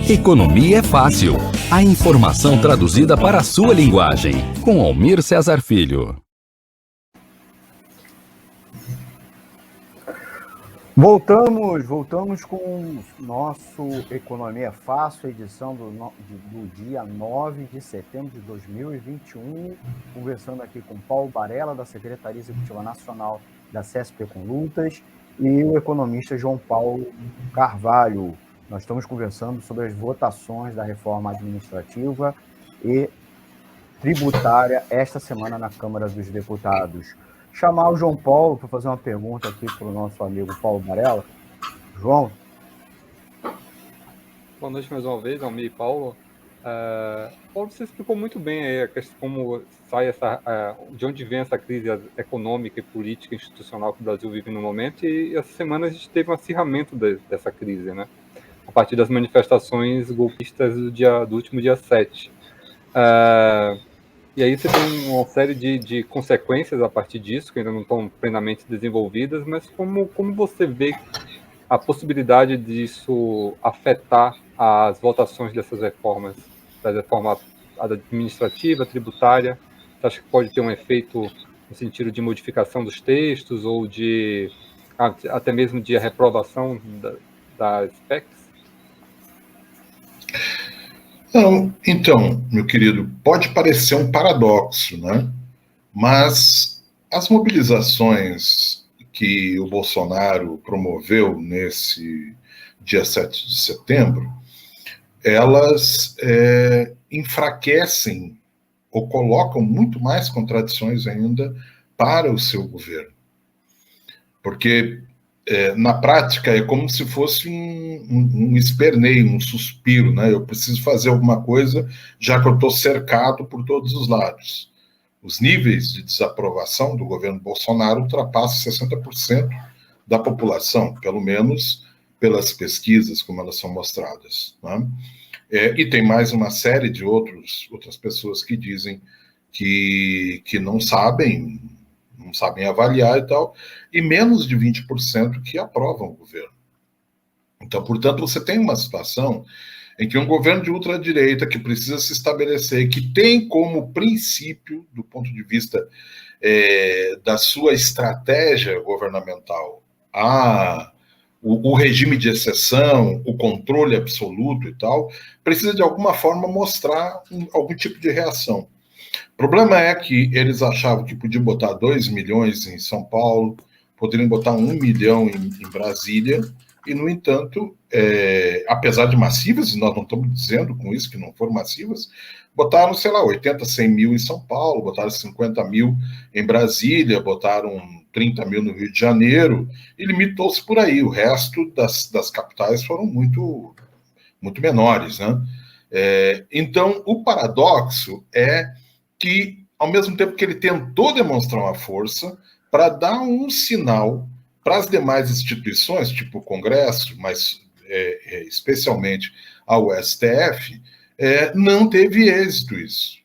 Economia é fácil. A informação traduzida para a sua linguagem. Com Almir Cesar Filho. Voltamos com o nosso Economia é Fácil, edição do dia 9 de setembro de 2021, conversando aqui com Paulo Barella, da Secretaria Executiva Nacional da CSP com Lutas, e o economista João Paulo Carvalho. Nós estamos conversando sobre as votações da reforma administrativa e tributária esta semana na Câmara dos Deputados. Chamar o João Paulo para fazer uma pergunta aqui para o nosso amigo Paulo Barella. João. Boa noite mais uma vez, Almir e Paulo. Paulo, você explicou muito bem aí a questão, como sai de onde vem essa crise econômica e política institucional que o Brasil vive no momento, e essa semana a gente teve um acirramento dessa crise, né? A partir das manifestações golpistas do último dia 7. E aí você tem uma série de consequências a partir disso, que ainda não estão plenamente desenvolvidas, mas como você vê a possibilidade disso afetar as votações dessas reformas, da reforma administrativa, tributária? Você acha que pode ter um efeito no sentido de modificação dos textos ou até mesmo de reprovação das PECs? Não, então, meu querido, pode parecer um paradoxo, né? Mas as mobilizações que o Bolsonaro promoveu nesse dia 7 de setembro, elas enfraquecem ou colocam muito mais contradições ainda para o seu governo. Porque na prática é como se fosse um esperneio, um suspiro, né? Eu preciso fazer alguma coisa, já que eu estou cercado por todos os lados. Os níveis de desaprovação do governo Bolsonaro ultrapassam 60% da população, pelo menos pelas pesquisas como elas são mostradas, né? E tem mais uma série de outras pessoas que dizem que não sabem avaliar e tal, e menos de 20% que aprovam o governo. Então, portanto, você tem uma situação em que um governo de ultradireita que precisa se estabelecer, que tem como princípio, do ponto de vista da sua estratégia governamental, o regime de exceção, o controle absoluto e tal, precisa de alguma forma mostrar algum tipo de reação. O problema é que eles achavam que podiam botar 2 milhões em São Paulo, poderiam botar 1 milhão em Brasília, e, no entanto, apesar de massivas, e nós não estamos dizendo com isso que não foram massivas, botaram, 80, 100 mil em São Paulo, botaram 50 mil em Brasília, botaram 30 mil no Rio de Janeiro, e limitou-se por aí. O resto das capitais foram muito, muito menores, né? Então, o paradoxo é que, ao mesmo tempo que ele tentou demonstrar uma força para dar um sinal para as demais instituições, tipo o Congresso, mas especialmente ao STF, não teve êxito isso.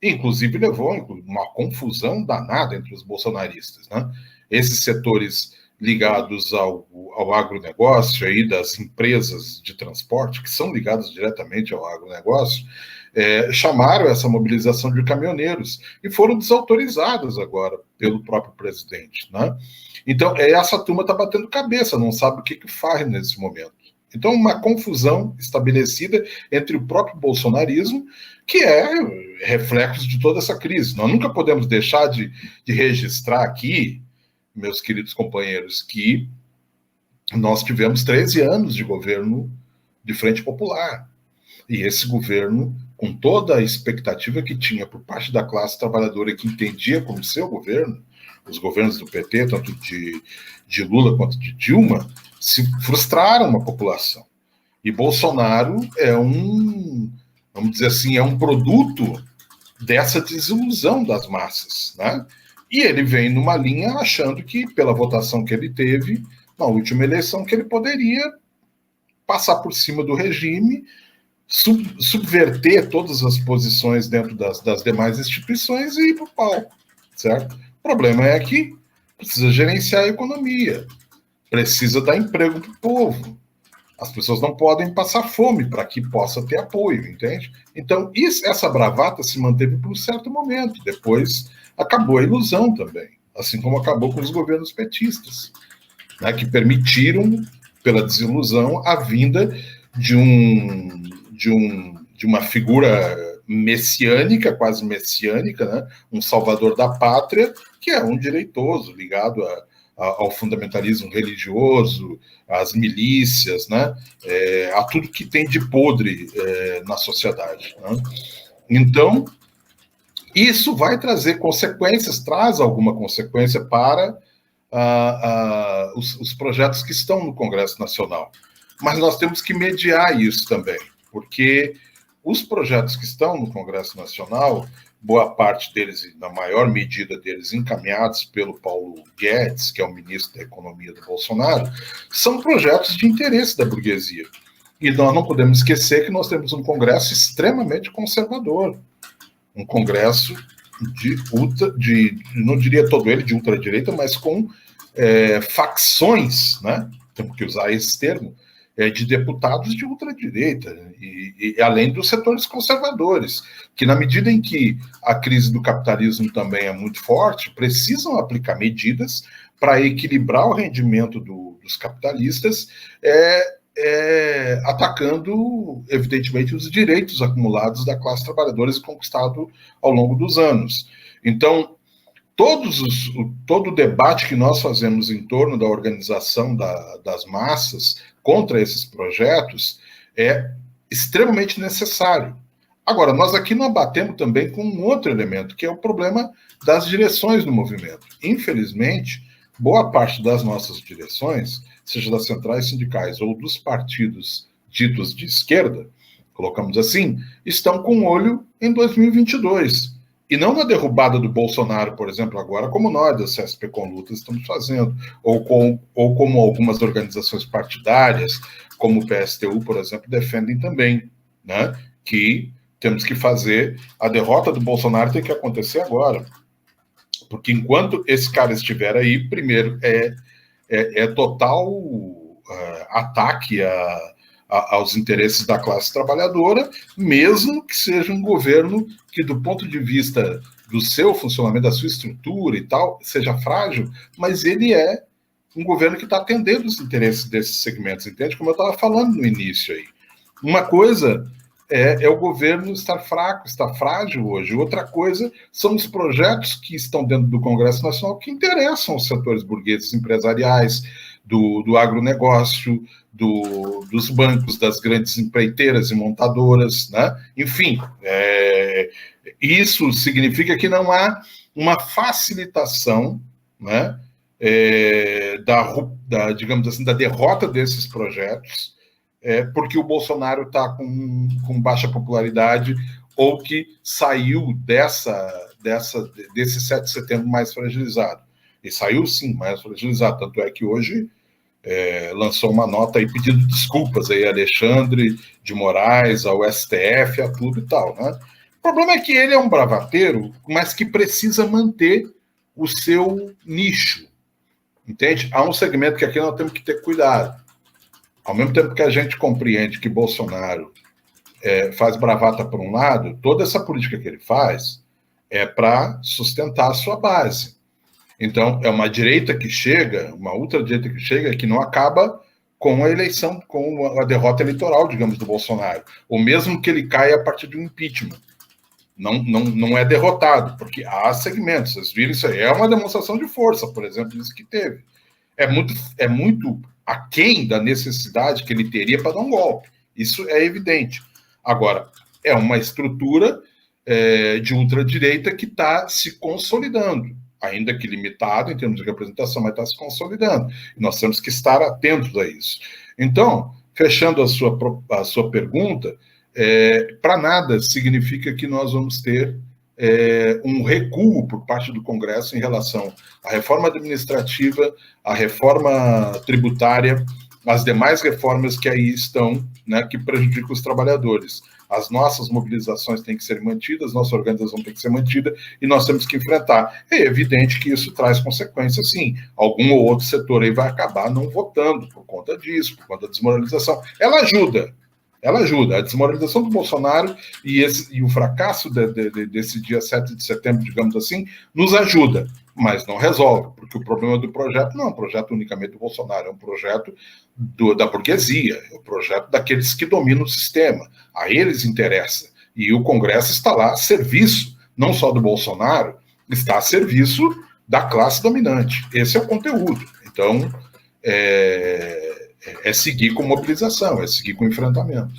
Inclusive levou uma confusão danada entre os bolsonaristas, né? Esses setores ligados ao agronegócio, aí, das empresas de transporte, que são ligadas diretamente ao agronegócio, chamaram essa mobilização de caminhoneiros e foram desautorizadas agora pelo próprio presidente, né? Então, essa turma está batendo cabeça, não sabe o que faz nesse momento. Então, uma confusão estabelecida entre o próprio bolsonarismo, que é reflexo de toda essa crise. Nós nunca podemos deixar de registrar aqui, meus queridos companheiros, que nós tivemos 13 anos de governo de Frente Popular. E esse governo, com toda a expectativa que tinha por parte da classe trabalhadora que entendia como seu governo, os governos do PT, tanto de Lula quanto de Dilma, se frustraram a população. E Bolsonaro vamos dizer assim, é um produto dessa desilusão das massas, né? E ele vem numa linha achando que, pela votação que ele teve na última eleição, que ele poderia passar por cima do regime, subverter todas as posições dentro das demais instituições e ir para o palco, certo? O problema é que precisa gerenciar a economia, precisa dar emprego para o povo. As pessoas não podem passar fome para que possa ter apoio, entende? Então, essa bravata se manteve por um certo momento. Depois, acabou a ilusão também, assim como acabou com os governos petistas, né, que permitiram, pela desilusão, a vinda de uma figura messiânica, quase messiânica, né, um salvador da pátria, que é um direitoso ligado ao fundamentalismo religioso, às milícias, né, a tudo que tem de podre na sociedade. Né? Então, isso vai trazer consequências, traz alguma consequência para os projetos que estão no Congresso Nacional. Mas nós temos que mediar isso também, porque os projetos que estão no Congresso Nacional, boa parte deles, na maior medida deles, encaminhados pelo Paulo Guedes, que é o ministro da Economia do Bolsonaro, são projetos de interesse da burguesia. E nós não podemos esquecer que nós temos um Congresso extremamente conservador, um Congresso não diria todo ele de ultradireita, mas com facções, né? Temos que usar esse termo, de deputados de ultradireita, e além dos setores conservadores, que na medida em que a crise do capitalismo também é muito forte, precisam aplicar medidas para equilibrar o rendimento dos capitalistas, atacando, evidentemente, os direitos acumulados da classe trabalhadora e conquistado ao longo dos anos. Então, todo o debate que nós fazemos em torno da organização das massas contra esses projetos é extremamente necessário. Agora, nós aqui não abatemos também com um outro elemento, que é o problema das direções do movimento. Infelizmente, boa parte das nossas direções, seja das centrais sindicais ou dos partidos ditos de esquerda, colocamos assim, estão com olho em 2022. E não na derrubada do Bolsonaro, por exemplo, agora, como nós, da CSP com Lutas, estamos fazendo, ou como algumas organizações partidárias, como o PSTU, por exemplo, defendem também, né? Que temos que fazer, a derrota do Bolsonaro tem que acontecer agora. Porque enquanto esse cara estiver aí, primeiro, total ataque aos interesses da classe trabalhadora, mesmo que seja um governo que, do ponto de vista do seu funcionamento, da sua estrutura e tal, seja frágil, mas ele é um governo que está atendendo os interesses desses segmentos, entende? Como eu estava falando no início aí. Uma coisa é o governo estar fraco, estar frágil hoje. Outra coisa são os projetos que estão dentro do Congresso Nacional que interessam os setores burgueses empresariais, do agronegócio, dos bancos, das grandes empreiteiras e montadoras, né? Enfim, isso significa que não há uma facilitação, né, digamos assim, da derrota desses projetos, porque o Bolsonaro está com baixa popularidade ou que saiu desse 7 de setembro mais fragilizado. E saiu, sim, mais fragilizado. Tanto é que hoje lançou uma nota aí pedindo desculpas aí a Alexandre de Moraes, ao STF, a tudo e tal, né? O problema é que ele é um bravateiro, mas que precisa manter o seu nicho, entende? Há um segmento que aqui nós temos que ter cuidado. Ao mesmo tempo que a gente compreende que Bolsonaro faz bravata por um lado, toda essa política que ele faz é para sustentar a sua base. Então, é uma direita que chega, uma ultradireita que chega, que não acaba com a eleição, com a derrota eleitoral, digamos, do Bolsonaro. Ou mesmo que ele caia a partir de um impeachment. Não é derrotado, porque há segmentos. Vocês viram isso aí? É uma demonstração de força, por exemplo, isso que teve. É muito aquém da necessidade que ele teria para dar um golpe. Isso é evidente. Agora, é uma estrutura de ultradireita que está se consolidando, ainda que limitado em termos de representação, mas está se consolidando. E nós temos que estar atentos a isso. Então, fechando a sua pergunta, para nada significa que nós vamos ter um recuo por parte do Congresso em relação à reforma administrativa, à reforma tributária, às demais reformas que aí estão né, que prejudica os trabalhadores. As nossas mobilizações têm que ser mantidas, nossa organização tem que ser mantida e nós temos que enfrentar. É evidente que isso traz consequências, sim. Algum ou outro setor aí vai acabar não votando por conta disso, por conta da desmoralização. Ela ajuda. A desmoralização do Bolsonaro e o fracasso desse dia 7 de setembro, digamos assim, nos ajuda, mas não resolve, porque o problema do projeto não é um projeto unicamente do Bolsonaro, é um projeto da burguesia, é um projeto daqueles que dominam o sistema. A eles interessa. E o Congresso está lá a serviço, não só do Bolsonaro, está a serviço da classe dominante. Esse é o conteúdo. Então, é seguir com mobilização, é seguir com enfrentamento.